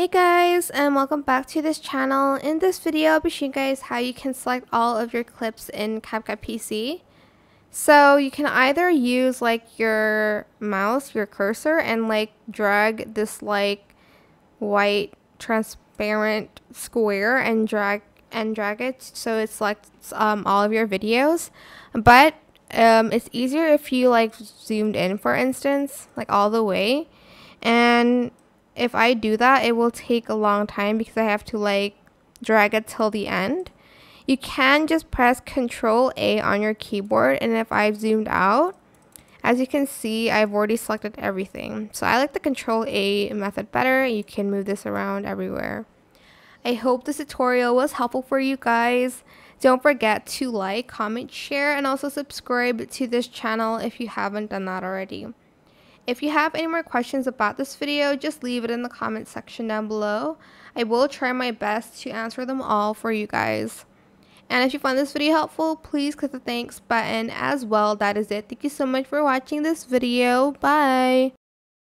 Hey guys, and welcome back to this channel. In this video, I'll be showing you guys how you can select all of your clips in CapCut PC. So you can either use like your mouse, your cursor, and like drag this like white transparent square and drag it so it selects all of your videos. But it's easier if you like zoomed in, for instance, like all the way. And if I do that, it will take a long time because I have to like drag it till the end. You can just press Control A on your keyboard, and if I've zoomed out, as you can see, I've already selected everything. So I like the Control A method better. You can move this around everywhere. I hope this tutorial was helpful for you guys. Don't forget to like, comment, share, and also subscribe to this channel if you haven't done that already. If you have any more questions about this video, just leave it in the comment section down below. I will try my best to answer them all for you guys. And if you found this video helpful, please click the thanks button as well. That is it. Thank you so much for watching this video. Bye!